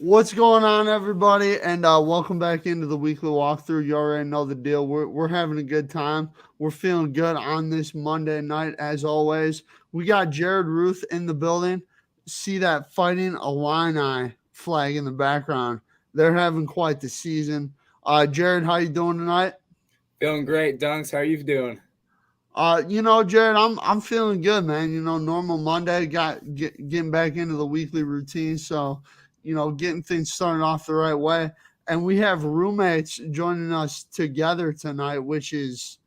What's going on, everybody? And welcome back into the weekly walkthrough. You already know the deal. We're having a good time. We're feeling good on this Monday night, as always. We got Jared Ruth in the building. See that Fighting Illini flag in the background. They're having quite the season. Jared, how you doing tonight? Feeling great, Dunks. How are you doing? Jared, I'm feeling good, man. Normal Monday, getting back into the weekly routine, so getting things started off the right way. And we have roommates joining us together tonight, which is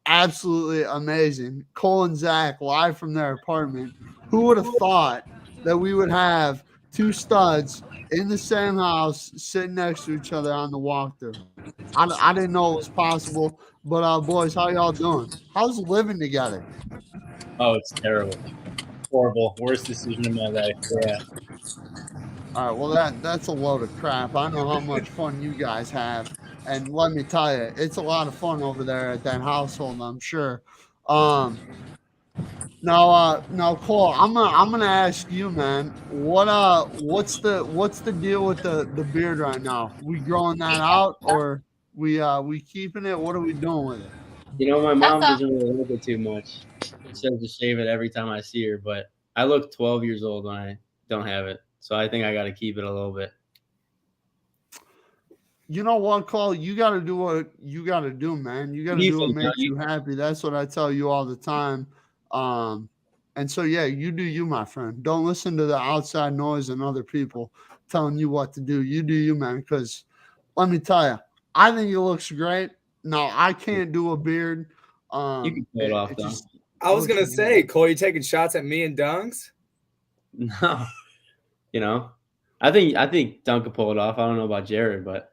absolutely amazing. Cole and Zach live from their apartment. Who would have thought that we would have two studs in the same house sitting next to each other on the walkthrough? I didn't know it was possible. But boys, how y'all doing? How's living together? Oh, it's terrible. Horrible. Worst decision of my life. Yeah. All right, well that's a load of crap. I know how much fun you guys have, and let me tell you, it's a lot of fun over there at that household. I'm sure. Um, now, Cole, I'm gonna ask you, man. What's the deal with the beard right now? We growing that out, or we keeping it? What are we doing with it? My mom doesn't really like it too much. She says to shave it every time I see her, but I look 12 years old when I don't have it. So I think I got to keep it a little bit. You know what, Cole? You got to do what you got to do, man. You got What to do you do what think? makes you happy. That's what I tell you all the time. Um, and so, yeah, you do you, my friend. Don't listen to the outside noise and other people telling you what to do. You do you, man. Because let me tell you, I think it looks great. Now, I can't do a beard. You can pull it off, It though. just I was looks gonna weird. say, Cole, you taking shots at me and Dunks? No, you know, I think Dunk could pull it off. I don't know about Jared, but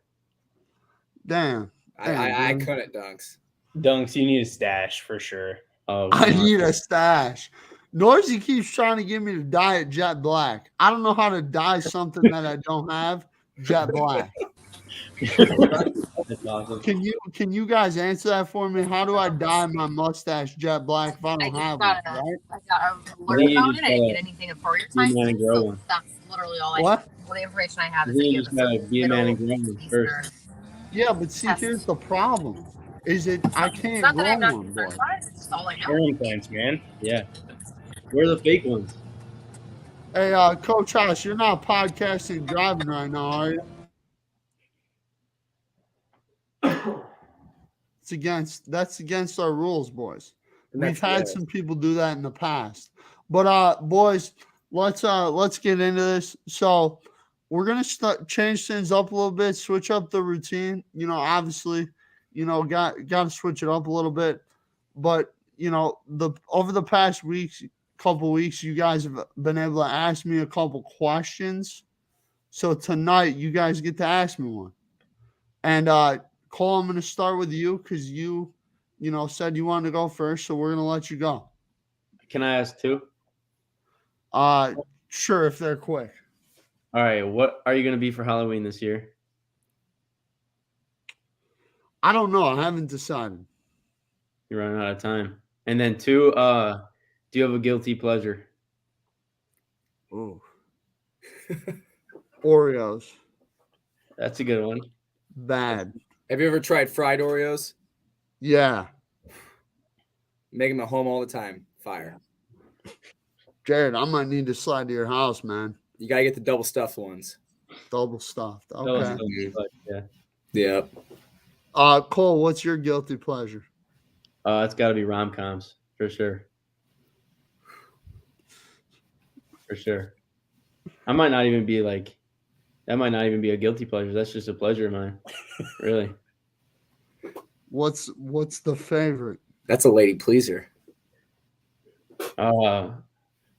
Damn, damn, I dude. couldn't, Dunks. Dunks, you need a stash for sure. oh I no, need a stash. Noisy keeps trying to get me to dye it jet black. I don't know how to dye something that I don't have jet black. that's awesome. Can you guys answer that for me? How do I dye my mustache jet black if I don't have one? Right? I got I learn think you about it. just I didn't get gotta anything for your be a time man thing, and grow so one. that's literally all I. What? All the information I I have is think that you you have just this gotta be a man and middle grow one Eastern first. Yeah, but see, here's test. the problem: is it I It's can't not that grow I'm not one, concerned boy. about it. It's just all I know. Hair implants, man. Yeah, where are the fake ones? Hey, Coach House, you're not podcasting driving right now, are you? That's against our rules, boys. And We've that's had fair. some people do that in the past. But boys, let's get into this. So we're gonna change things up a little bit, switch up the routine. Obviously, got to switch it up a little bit. But the over the past couple weeks, you guys have been able to ask me a couple questions. So tonight, you guys get to ask me one. And Cole, I'm going to start with you because you said you wanted to go first, so we're going to let you go. Can I ask two? Uh, sure, if they're quick. All right, what are you gonna be for Halloween this year? I don't know. I haven't decided. You're running out of time. And then two, do you have a guilty pleasure? Oh, Oreos, That's a good one. bad. Have you ever tried fried Oreos? Yeah, Make them at home all the time. Fire. Jared, I might need to slide to your house, man. You gotta get the double stuffed ones. Double stuffed. Tell us Okay. but yeah. Yep. Cole, what's your guilty pleasure? It's got to be rom coms for sure. For sure. I might not even be like. That might not even be a guilty pleasure. That's just a pleasure of mine. Really. What's the favorite? That's a lady pleaser.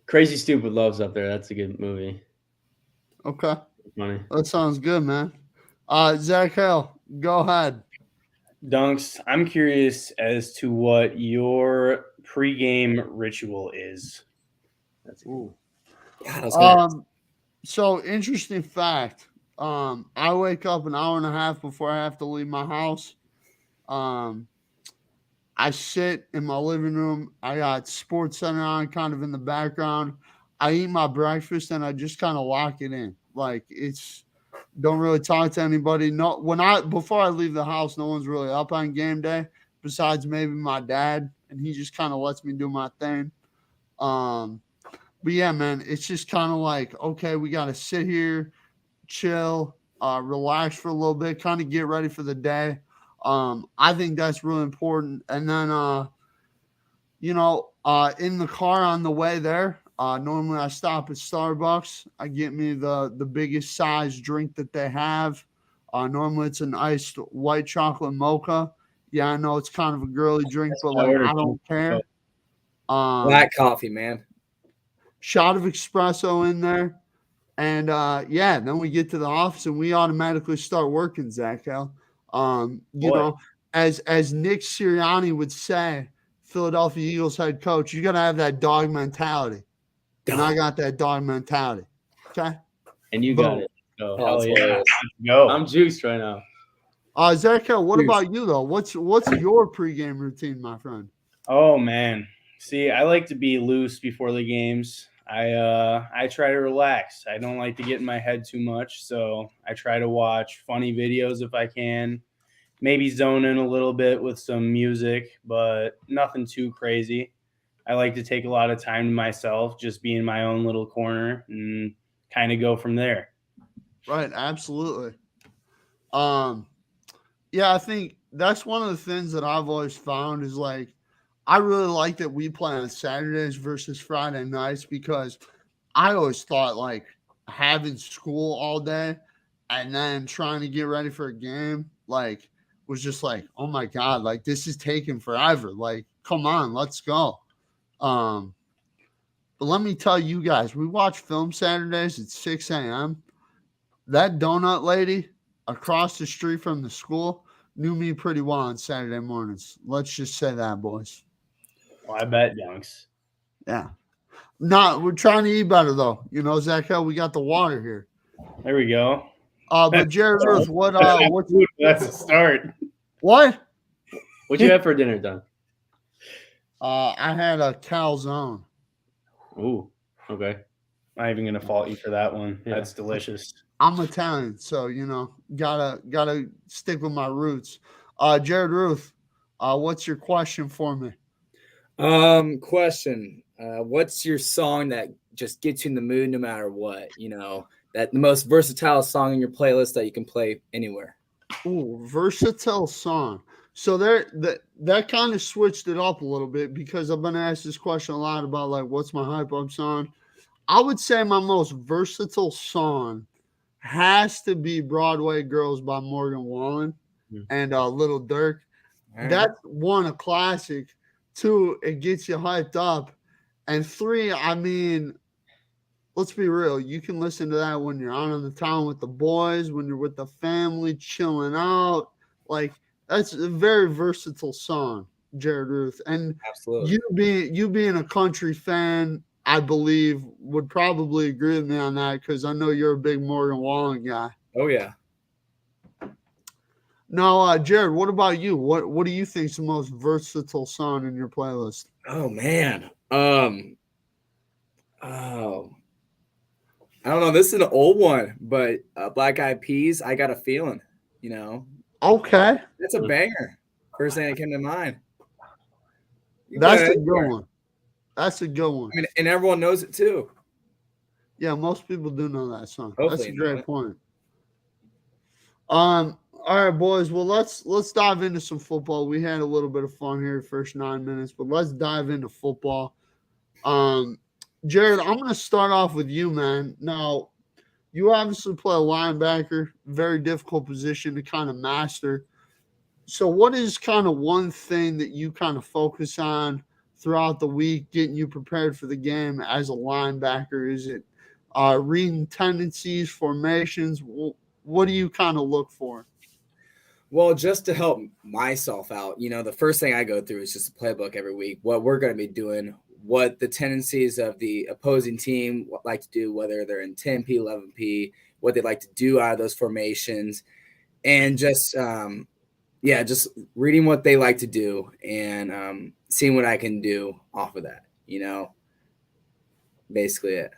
Crazy Stupid Love's up there. That's a good movie. Okay, Funny. that sounds good, man. Zach Hale, go ahead. Dunks, I'm curious as to what your pregame ritual is. That's a good Ooh. God, I was gonna. So interesting fact. I wake up an hour and a half before I have to leave my house. Um, I sit in my living room. I got Sports Center on kind of in the background. I eat my breakfast and I just kind of lock it in. Like Don't really talk to anybody. No, before I leave the house, no one's really up on game day besides maybe my dad, and he just kind of lets me do my thing. But yeah, man, it's just kind of like, okay, we got to sit here, chill, relax for a little bit, kind of get ready for the day. I think that's really important. And then, in the car on the way there, normally I stop at Starbucks. I get me the biggest size drink that they have. Normally it's an iced white chocolate mocha. Yeah, I know it's kind of a girly drink, but like I don't care. Black coffee, man. Shot of espresso in there. And then we get to the office and we automatically start working, Zach. As Nick Sirianni would say, Philadelphia Eagles head coach, you got to have that dog mentality. And I got that dog mentality. Okay. And you got it. So, hell yeah. Go. I'm juiced right now. Zach, what about you though? What's your pregame routine, my friend? Oh man. See, I like to be loose before the games. I try to relax. I don't like to get in my head too much, so I try to watch funny videos if I can. Maybe zone in a little bit with some music, but nothing too crazy. I like to take a lot of time to myself, just be in my own little corner and kind of go from there. Right, absolutely. I think that's one of the things that I've always found is like I really like that we play on Saturdays versus Friday nights because I always thought like having school all day and then trying to get ready for a game like was just like, oh my God, like this is taking forever. Like, come on, let's go. But let me tell you guys, we watch film Saturdays at 6 a.m. That donut lady across the street from the school knew me pretty well on Saturday mornings. Let's just say that, boys. Well, I bet, Dunks. Yeah. We're trying to eat better though. Zach, we got the water here. There we go. But Jared Ruth, what's that's a start. What? What'd you have for dinner, Don? I had a calzone. Ooh, okay. Not even gonna fault you for that one. Yeah. That's delicious. I'm Italian, so gotta stick with my roots. Jared Ruth, what's your question for me? Question. What's your song that just gets you in the mood no matter what? That the most versatile song in your playlist that you can play anywhere. Ooh, versatile song. So that kind of switched it up a little bit because I've been asked this question a lot about like what's my hype up song. I would say my most versatile song has to be Broadway Girls by Morgan Wallen and Little Dirk. Right. That's one, a classic. Two, it gets you hyped up. And three, I mean, let's be real. You can listen to that when you're out on the town with the boys, when you're with the family, chilling out. Like, that's a very versatile song, Jared Ruth. And Absolutely. you being a country fan, I believe, would probably agree with me on that because I know you're a big Morgan Wallen guy. Oh, yeah. Now, Jared, what about you? What do you think is the most versatile song in your playlist? Oh, man. I don't know. This is an old one, but Black Eyed Peas, I Got a Feeling, Okay. That's a banger. First thing that came to mind. That's a good one. That's a good one. I mean, and everyone knows it too. Yeah, most people do know that song. Hopefully That's a great point. All right, boys. Well, let's dive into some football. We had a little bit of fun here the first 9 minutes, but let's dive into football. Jared, I'm going to start off with you, man. Now, you obviously play a linebacker, very difficult position to kind of master. So what is kind of one thing that you kind of focus on throughout the week, getting you prepared for the game as a linebacker? Is it reading tendencies, formations? What do you kind of look for? Well, just to help myself out, the first thing I go through is just a playbook every week, what we're going to be doing, what the tendencies of the opposing team like to do, whether they're in 10P, 11P, what they like to do out of those formations, and just just reading what they like to do and seeing what I can do off of that, basically it.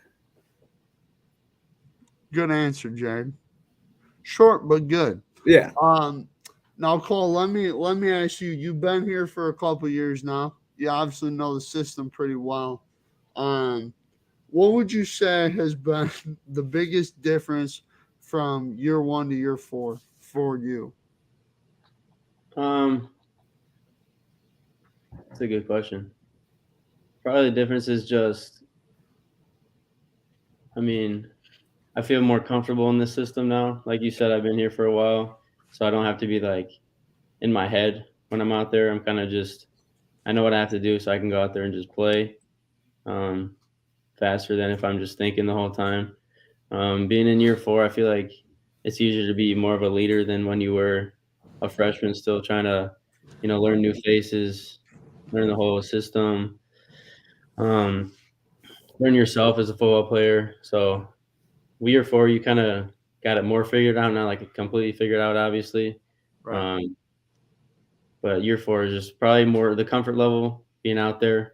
Good answer, Jared. Short but good. Yeah. Now Cole, let me ask you. You've been here for a couple years now. You obviously know the system pretty well. What would you say has been the biggest difference from year 1 to year 4 for you? That's a good question. Probably the difference is just, I mean, I feel more comfortable in this system now. Like you said, I've been here for a while, so I don't have to be like in my head when I'm out there. I'm kind of just, I know what I have to do, so I can go out there and just play faster than if I'm just thinking the whole time. Being in year 4, I feel like it's easier to be more of a leader than when you were a freshman, still trying to, learn new faces, learn the whole system, learn yourself as a football player. So year 4, you kind of got it more figured out, not like completely figured out, obviously. Right. But year 4 is just probably more the comfort level being out there.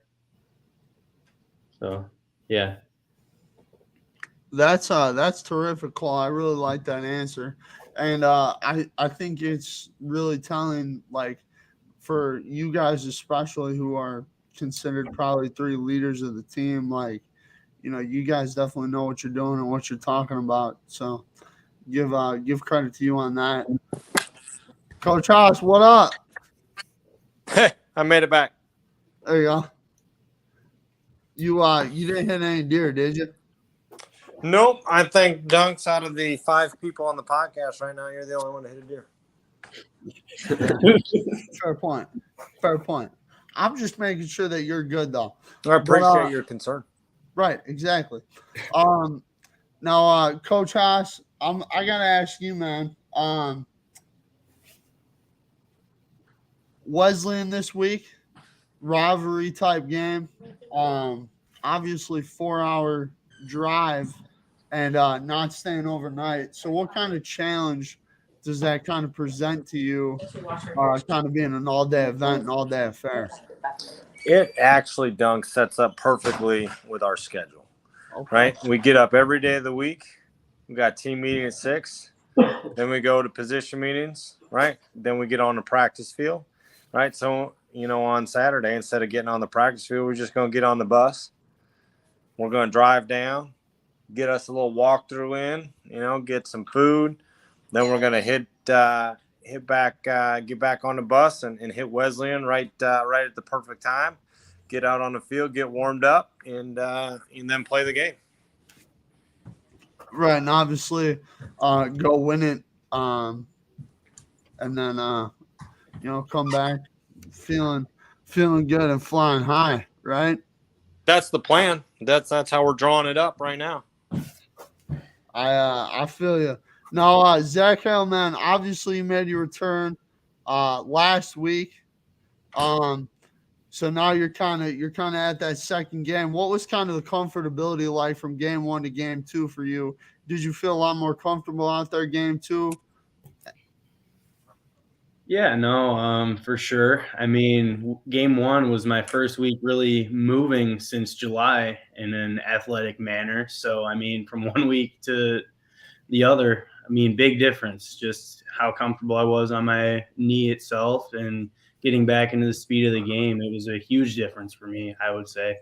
So, yeah. That's terrific, Cole. I really like that answer, and I think it's really telling, like, for you guys especially who are considered probably 3 leaders of the team. Like, you guys definitely know what you're doing and what you're talking about. So give credit to you on that. Coach House, what up? Hey, I made it back. There you go. You didn't hit any deer, did you? Nope. I think Dunks, out of the 5 people on the podcast right now, you're the only one to hit a deer. Fair point. Fair point. I'm just making sure that you're good, though. I appreciate your concern. Right, exactly. Now, Coach Haas, I gotta ask you, man. Wesleyan this week, rivalry type game. Obviously 4-hour drive and not staying overnight. So, what kind of challenge does that kind of present to you? Kind of being an all-day event, an all-day affair. It actually, Dunk, sets up perfectly with our schedule. Okay. Right? We get up every day of the week. We got team meeting at 6. Then we go to position meetings, right? Then we get on the practice field, right? So, on Saturday, instead of getting on the practice field, we're just going to get on the bus. We're going to drive down, get us a little walkthrough in, get some food. Then we're going to get back on the bus and hit Wesleyan right at the perfect time. Get out on the field, get warmed up, and then play the game. Right, and obviously, go win it, and then come back feeling good and flying high. Right. That's the plan. That's how we're drawing it up right now. I feel you. Now, Zach Hale, man, obviously you made your return last week. So now you're kind of at that second game. What was kind of the comfortability like from game 1 to game 2 for you? Did you feel a lot more comfortable out there game 2? Yeah, no, for sure. I mean, game 1 was my first week really moving since July in an athletic manner. So, I mean, from 1 week to the other, I mean, big difference, just how comfortable I was on my knee itself and getting back into the speed of the game. It was a huge difference for me, I would say.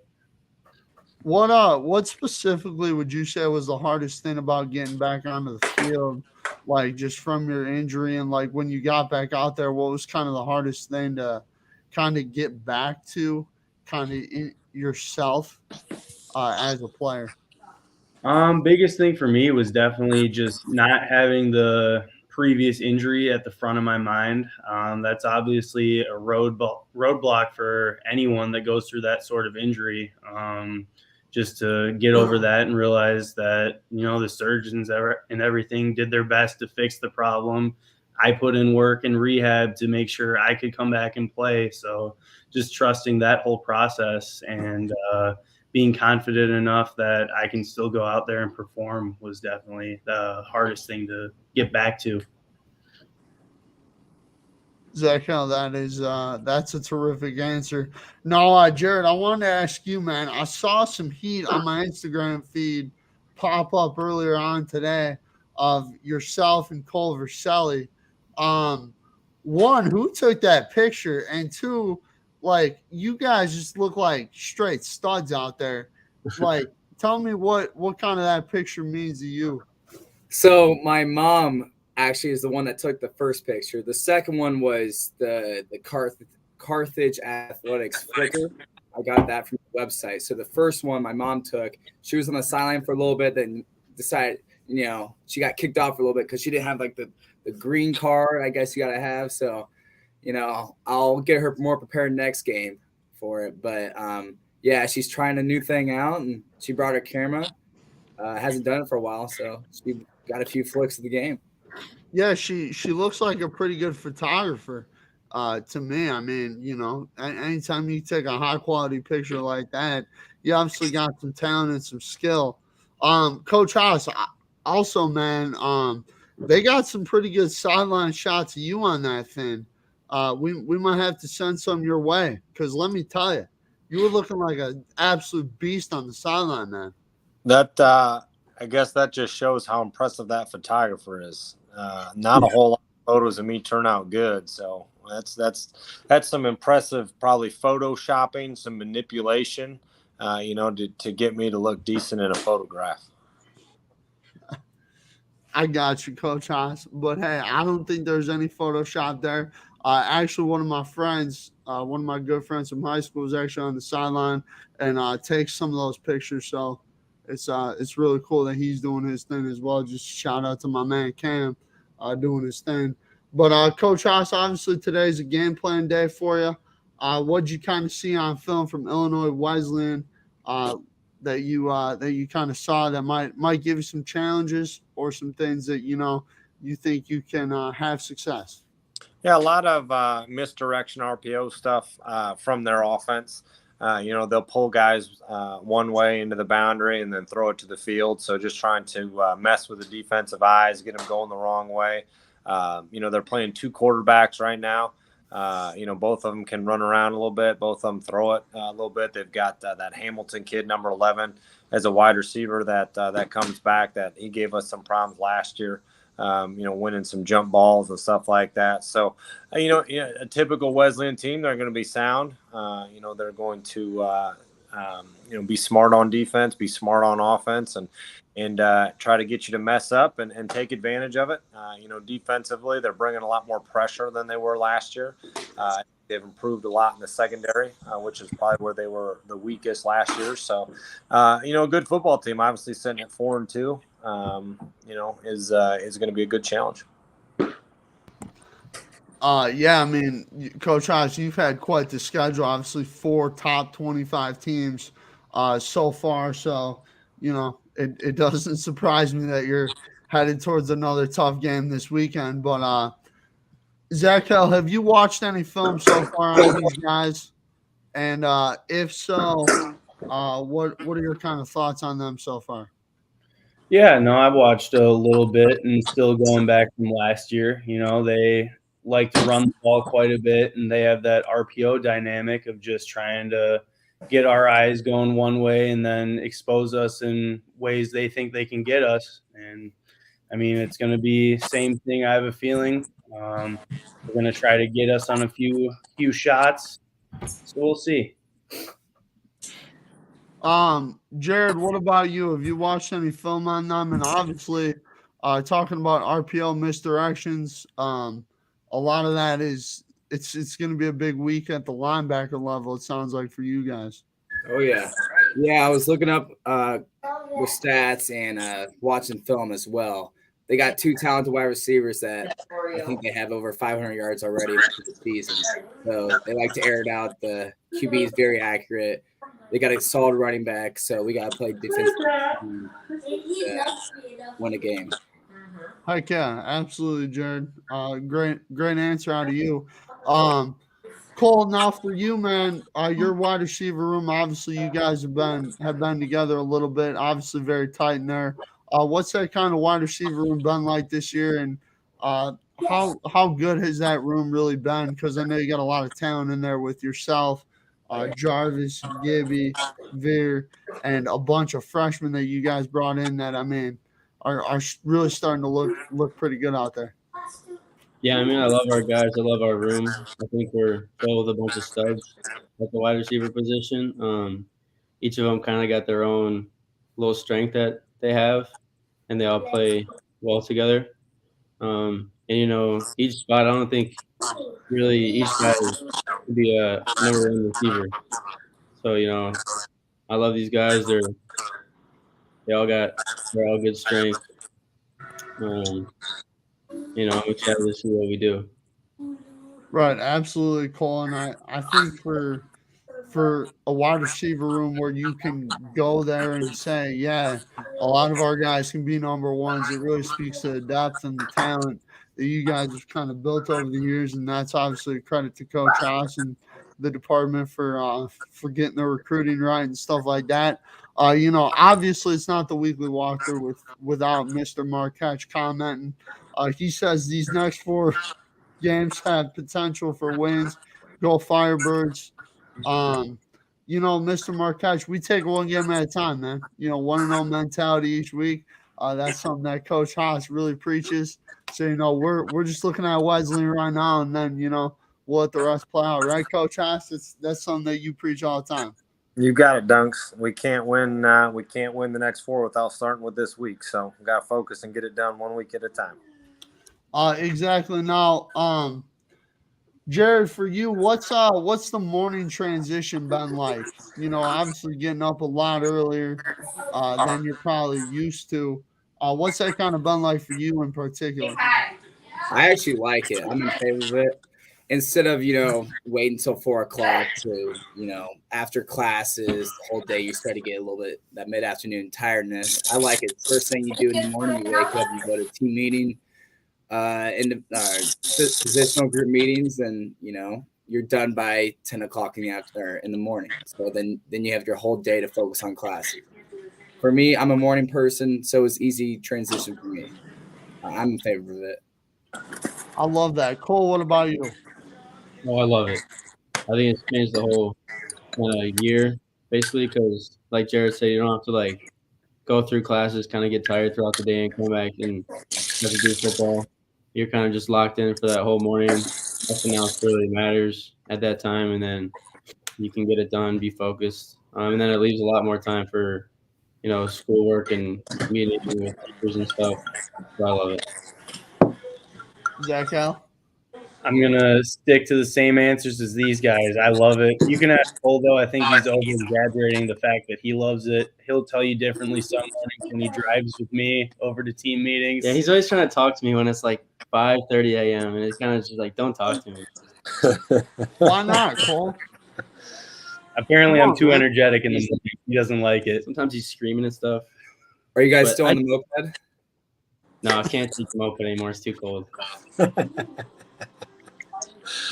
What specifically would you say was the hardest thing about getting back onto the field, like just from your injury, and like when you got back out there, what was kind of the hardest thing to kind of get back to kind of in yourself as a player? Biggest thing for me was definitely just not having the previous injury at the front of my mind. That's obviously a roadblock for anyone that goes through that sort of injury. Just to get over that and realize that, the surgeons and everything did their best to fix the problem. I put in work and rehab to make sure I could come back and play. So just trusting that whole process and being confident enough that I can still go out there and perform was definitely the hardest thing to get back to. Zach, that's a terrific answer. No, Jared, I wanted to ask you, man. I saw some heat on my Instagram feed pop up earlier on today. of yourself and Cole Verselli. One, who took that picture, and two, like you guys just look like straight studs out there. Like, tell me what kind of that picture means to you. So my mom actually is the one that took the first picture. The second one was the Carthage Athletics flicker. I got that from the website. So the first one my mom took, she was on the sideline for a little bit, then decided, she got kicked off for a little bit because she didn't have like the green card, I guess you got to have. So, I'll get her more prepared next game for it. But yeah, she's trying a new thing out, and she brought her camera. Hasn't done it for a while, so she got a few flicks of the game. Yeah, she looks like a pretty good photographer. To me, I mean, anytime you take a high quality picture like that, you obviously got some talent and some skill. Coach Haas, also, man, they got some pretty good sideline shots of you on that thing. We might have to send some your way, because let me tell you, you were looking like an absolute beast on the sideline, man. That I guess that just shows how impressive that photographer is. Not a whole lot of photos of me turn out good, so that's some impressive, probably photoshopping, some manipulation, to get me to look decent in a photograph. I got you, Coach Haas. But hey, I don't think there's any Photoshop there. Actually, one of my friends, one of my good friends from high school, is actually on the sideline and takes some of those pictures. So it's really cool that he's doing his thing as well. Just shout out to my man Cam, doing his thing. But Coach Haas, obviously today's a game plan day for you. What'd you kind of see on film from Illinois Wesleyan that you kind of saw that might give you some challenges or some things that you think you can have success? Yeah, a lot of misdirection RPO stuff from their offense. They'll pull guys one way into the boundary and then throw it to the field. So just trying to mess with the defensive eyes, get them going the wrong way. They're playing two quarterbacks right now. Both of them can run around a little bit. Both of them throw it a little bit. They've got that Hamilton kid, number 11, as a wide receiver that comes back. That he gave us some problems last year. Winning some jump balls and stuff like that. So, a typical Wesleyan team, they're going to be sound. They're going to, be smart on defense, be smart on offense, and try to get you to mess up and take advantage of it. Defensively, they're bringing a lot more pressure than they were last year. They've improved a lot in the secondary, which is probably where they were the weakest last year. So, a good football team, obviously sitting at 4-2, is going to be a good challenge. Yeah, I mean, Coach Haas, you've had quite the schedule. Obviously, 4 top 25 teams so far. So, it doesn't surprise me that you're headed towards another tough game this weekend. But Zach Hill, have you watched any film so far on these guys? And if so, what are your kind of thoughts on them so far? Yeah, no, I've watched a little bit and still going back from last year. They like to run the ball quite a bit, and they have that RPO dynamic of just trying to get our eyes going one way and then expose us in ways they think they can get us. And I mean, it's going to be same thing. I have a feeling they're going to try to get us on a few shots. So we'll see. Jared, what about you? Have you watched any film on them? And obviously, talking about RPO misdirections, a lot of that is it's going to be a big week at the linebacker level. It sounds like for you guys. Oh yeah, I was looking up the stats and watching film as well. They got 2 talented wide receivers that I think they have over 500 yards already for the season. So they like to air it out. The QB is very accurate. They got a solid running back, so we got to play defense to win a game. Heck yeah, absolutely, Jared. Great answer out of you. Cole, now for you, man, your wide receiver room, obviously you guys have been together a little bit, obviously very tight in there. What's that kind of wide receiver room been like this year, and how good has that room really been? Because I know you got a lot of talent in there with yourself, Jarvis, Gibby, Veer, and a bunch of freshmen that you guys brought in that, I mean, really starting to look pretty good out there. Yeah, I mean, I love our guys. I love our room. I think we're filled with a bunch of studs at the wide receiver position. Each of them kind of got their own little strength that they have, and they all play well together. And each spot, I don't think really each guy could be a number one receiver. So I love these guys. They all got they're all good strength. I'm excited to see what we do. Right, absolutely, Cole. And I think for a wide receiver room where you can go there and say, yeah, a lot of our guys can be number ones, it really speaks to the depth and the talent that you guys have kind of built over the years. And that's obviously a credit to Coach Haas and the department for getting the recruiting right and stuff like that. Obviously it's not the weekly walkthrough without Mr. Marquette commenting. He says these next 4 games have potential for wins. Go Firebirds. Mr. Marquette, we take one game at a time, man. 1-0 mentality each week. That's something that Coach Haas really preaches. So, we're just looking at Wesley right now, and then, we'll let the rest play out, right, Coach Haas? That's something that you preach all the time. You got it, Dunks. We can't win. We can't win the next 4 without starting with this week. So we got to focus and get it done 1 week at a time. Exactly. Now, Jared, for you, what's the morning transition been like? Obviously getting up a lot earlier than you're probably used to. What's that kind of been like for you in particular? I actually like it. I'm in favor of it. Instead of, waiting until 4 o'clock to, after classes, the whole day, you start to get a little bit that mid-afternoon tiredness. I like it. First thing you do in the morning, you wake up, you go to team meeting, in the positional group meetings, and, you're done by 10 o'clock in the morning. So then you have your whole day to focus on classes. For me, I'm a morning person, so it's easy transition for me. I'm in favor of it. I love that. Cole, what about you? Oh, I love it. I think it's changed the whole year, basically, because like Jared said, you don't have to go through classes, kind of get tired throughout the day and come back and have to do football. You're kind of just locked in for that whole morning. Nothing else really matters at that time, and then you can get it done, be focused, and then it leaves a lot more time for schoolwork and meeting with teachers and stuff. So I love it. Zach Al? I'm gonna stick to the same answers as these guys. I love it. You can ask Cole, though. I think he's over exaggerating the fact that he loves it. He'll tell you differently some mornings when he drives with me over to team meetings. Yeah, he's always trying to talk to me when it's 5:30 a.m. and it's kind of just don't talk to me. Why not, Cole? Apparently, I'm too energetic in the morning. He doesn't like it. Sometimes he's screaming and stuff. Are you guys still on the moped? No, I can't teach moped anymore. It's too cold.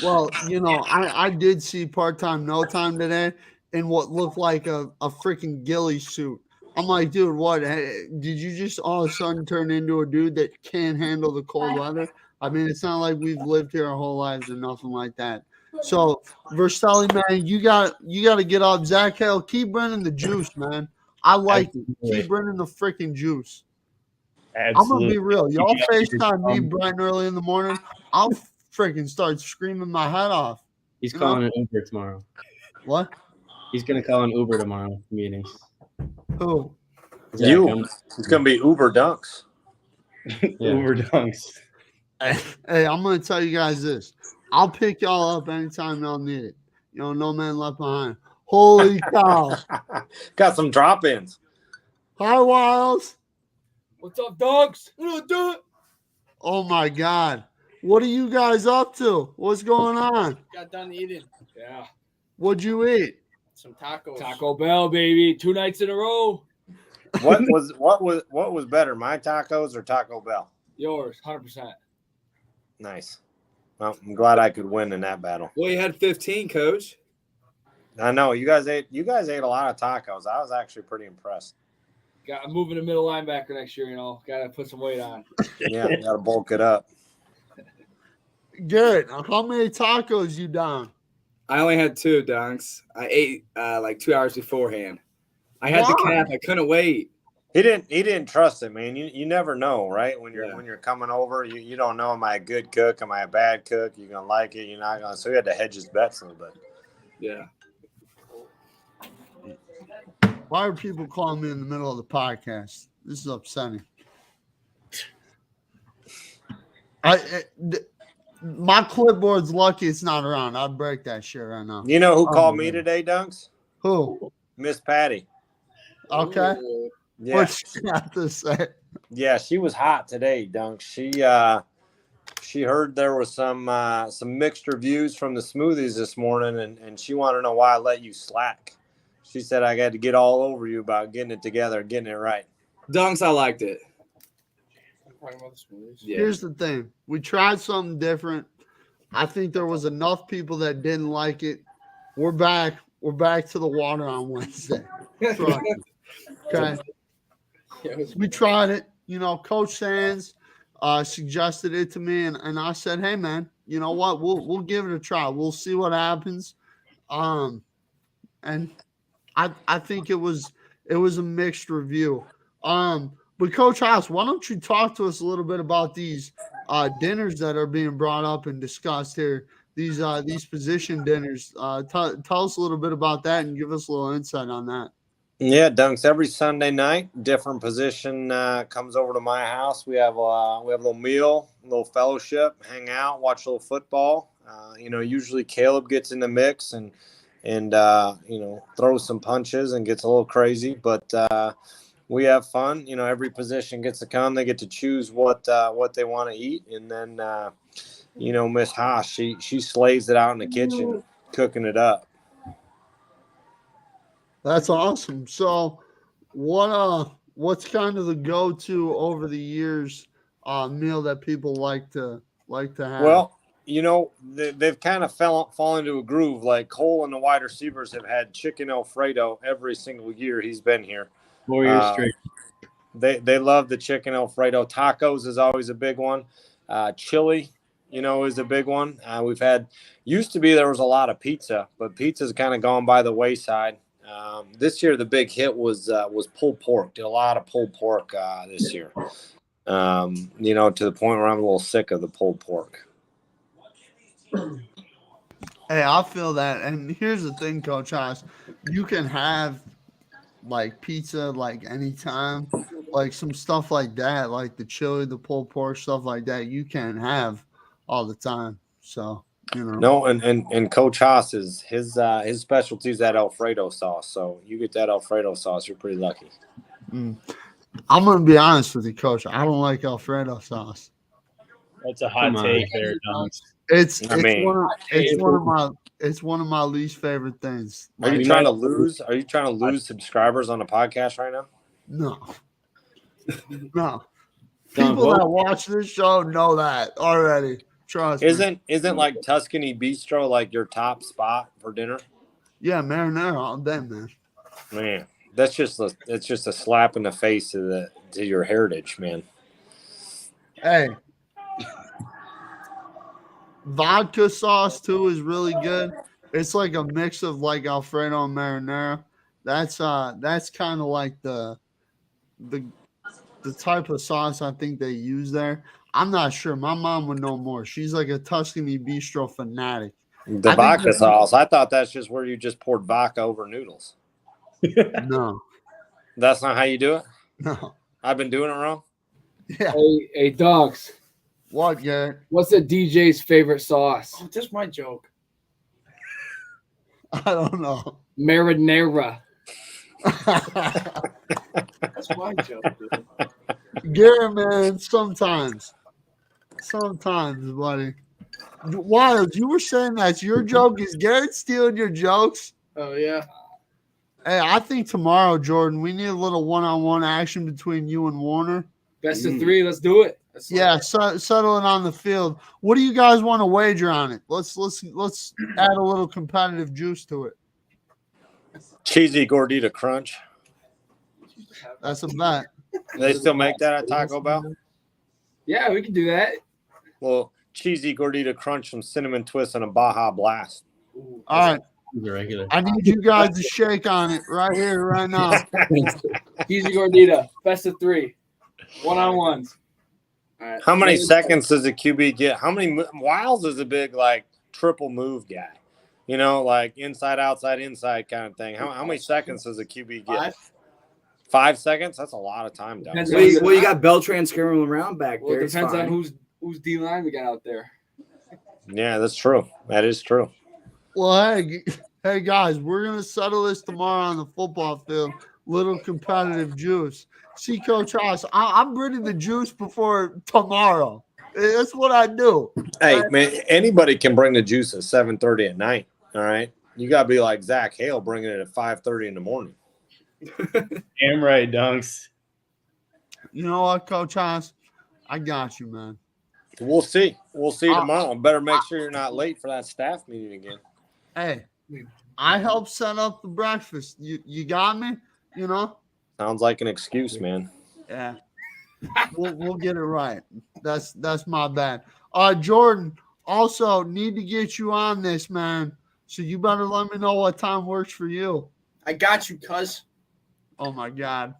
Well, I did see part-time no time today in what looked like a freaking ghillie suit. I'm like, dude, what? Did you just all of a sudden turn into a dude that can't handle the cold weather? I mean, it's not like we've lived here our whole lives or nothing like that. So, Verselli, man, you got to get up. Zach Hale, keep bringing the juice, man. I like it. Keep bringing the freaking juice. Absolutely. I'm going to be real. Y'all FaceTime me bright and early in the morning. I'll freaking start screaming my head off. He's calling an Uber tomorrow. What? He's going to call an Uber tomorrow meetings. Who? You. It's going to be Uber Dunks. Uber Dunks. Hey, I'm going to tell you guys this. I'll pick y'all up anytime y'all need it. No man left behind. Holy cow. Got some drop-ins. Hi, Wiles. What's up, dogs? What do it? Oh, my God. What are you guys up to? What's going on? Got done eating. Yeah. What'd you eat? Some tacos. Taco Bell, baby. 2 nights in a row. What was better, my tacos or Taco Bell? Yours, 100%. Nice. Well, I'm glad I could win in that battle. Well, you had 15, Coach. I know you guys ate a lot of tacos. I was actually pretty impressed. I'm moving to middle linebacker next year. Got to put some weight on. Yeah, you got to bulk it up. Garrett, how many tacos you down? I only had 2, Dunks. I ate 2 hours beforehand. I had the cap. I couldn't wait. He didn't trust it, man. You never know, right? When Yeah. you're coming over, you don't know, am I a good cook? Am I a bad cook? You're gonna like it, you're not gonna. So he had to hedge his bets a little bit. Yeah. Why are people calling me in the middle of the podcast? This is upsetting. My clipboard's lucky it's not around. I'd break that shit right now. You know who called me man. today, Dunks? Who? Miss Patty. Okay. Ooh. Yeah, What you have to say? yeah, she was hot today, Dunks. She heard there was some mixed reviews from the smoothies this morning, and she wanted to know why I let you slack. She said I got to get all over you about getting it together, getting it right. Dunks, I liked it. Talking about the smoothies. Yeah. Here's the thing. We tried something different. I think there was enough people that didn't like it. We're back. We're back to the water on Wednesday. Trust me. Okay. We tried it. Coach Sands suggested it to me, and I said, hey man, you know what? We'll give it a try. We'll see what happens. And I think it was a mixed review. But Coach House, why don't you talk to us a little bit about these dinners that are being brought up and discussed here? These position dinners. Tell us a little bit about that and give us a little insight on that. Yeah, Dunks. Every Sunday night, different position comes over to my house. We have a little meal, a little fellowship, hang out, watch a little football. Usually Caleb gets in the mix and throws some punches and gets a little crazy, but we have fun. Every position gets to come. They get to choose what they want to eat, and then Miss Haas, she slays it out in the kitchen, cooking it up. That's awesome. So, what's kind of the go-to over the years meal that people like to have? Well, they've kind of fallen into a groove. Like Cole and the wide receivers have had chicken Alfredo every single year he's been here. 4 years straight. They love the chicken Alfredo. Tacos is always a big one. Chili, is a big one. Used to be there was a lot of pizza, but pizza's kind of gone by the wayside. This year the big hit was pulled pork. Did a lot of pulled pork this year. To the point where I'm a little sick of the pulled pork. Hey, I feel that. And here's the thing, Coach Haas. You can have like pizza like anytime, like some stuff like that, like the chili, the pulled pork, stuff like that. You can't have all the time. So No, and Coach Haas his specialty is that Alfredo sauce. So you get that Alfredo sauce, you're pretty lucky. I'm gonna be honest with you, Coach. I don't like Alfredo sauce. That's a hot take there, Dunks. It's one of my least favorite things. Are you trying to lose? Are you trying to lose subscribers on the podcast right now? No. People that watch this show know that already. Trust me. Isn't like Tuscany Bistro like your top spot for dinner? Yeah, marinara all day, man. Man, it's just a slap in the face to your heritage, man. Hey. Vodka sauce too is really good. It's like a mix of like Alfredo and marinara. That's kind of like the type of sauce I think they use there. I'm not sure. My mom would know more. She's like a Tuscany Bistro fanatic. The vodka sauce. I thought that's just where you just poured vodka over noodles. No. That's not how you do it? No. I've been doing it wrong? Yeah. Hey, Dunks. What, Garrett? What's the DJ's favorite sauce? Oh, that's my joke. I don't know. Marinara. That's my joke, dude. Garrett, man, sometimes, buddy. Wild, you were saying that's your joke. Is Garrett stealing your jokes? Oh, yeah. Hey, I think tomorrow, Jordan, we need a little one-on-one action between you and Warner. Best of three. Let's do it. Settle it on the field. What do you guys want to wager on it? Let's add a little competitive juice to it. Cheesy Gordita Crunch. That's a bet. They still make that at Taco Bell? Yeah, we can do that. Well, cheesy Gordita Crunch, some cinnamon twist, and a Baja Blast. All right. He's a regular. I need you guys to shake on it right here, right now. Easy Gordita. Best of 3. One-on-ones. All right. How many seconds does a QB get? How many Wiles is a big like triple move guy? You know, like inside, outside, inside kind of thing. How many seconds does a QB get? 5 seconds? That's a lot of time, Doug. Depends Well, you got Beltran skirming around back Well, there. it It's depends on fine. who's D-line we got out there. Yeah, that's true. That is true. Well, hey guys, we're gonna settle this tomorrow on the football field. Little competitive juice. See, Coach Haas, I'm bringing the juice before tomorrow. That's what I do. Hey, man, anybody can bring the juice at 7:30 at night. All right, you gotta be like Zach Hale, bringing it at 5:30 in the morning. Damn right, Dunks. You know what, Coach Haas? I got you, man. We'll see. We'll see tomorrow. Better make sure you're not late for that staff meeting again. Hey, I helped set up the breakfast. You got me? You know? Sounds like an excuse, man. Yeah. We'll get it right. That's my bad. Jordan, also need to get you on this, man. So you better let me know what time works for you. I got you, cuz. Oh my God.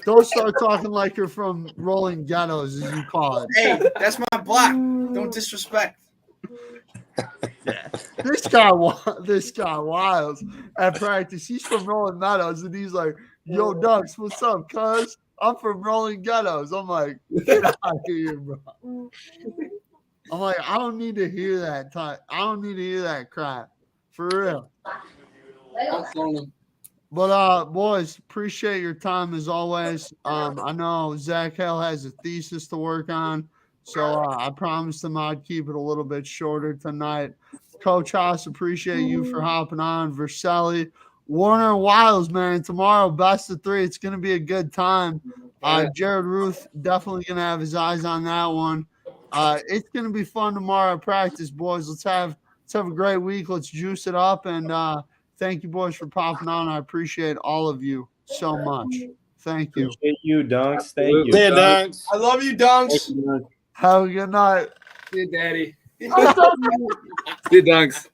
Don't start talking like you're from Rolling Ghettos, as you call it. Hey, that's my block. Don't disrespect. This guy Wiles at practice. He's from Rolling Meadows, and he's like, "Yo, Ducks, what's up, cuz? I'm from Rolling Ghettos." I'm like, "Get out of here, bro." I'm like, I don't need to hear that. I don't need to hear that crap, for real. I'm throwing them. But boys, appreciate your time as always. I know Zach Hale has a thesis to work on, so I promised him I'd keep it a little bit shorter tonight. Coach Haas, appreciate you for hopping on. Verselli, Warner, and Wiles, man. Tomorrow, best of 3. It's gonna be a good time. Jared Ruth definitely gonna have his eyes on that one. It's gonna be fun tomorrow at practice, boys. Let's have a great week. Let's juice it up, and thank you, boys, for popping on. I appreciate all of you so much. Thank you. Appreciate you, Dunks. Thank you. See you, Dunks. I love you, Dunks. Have a good night. See you, Daddy. See you, Dunks.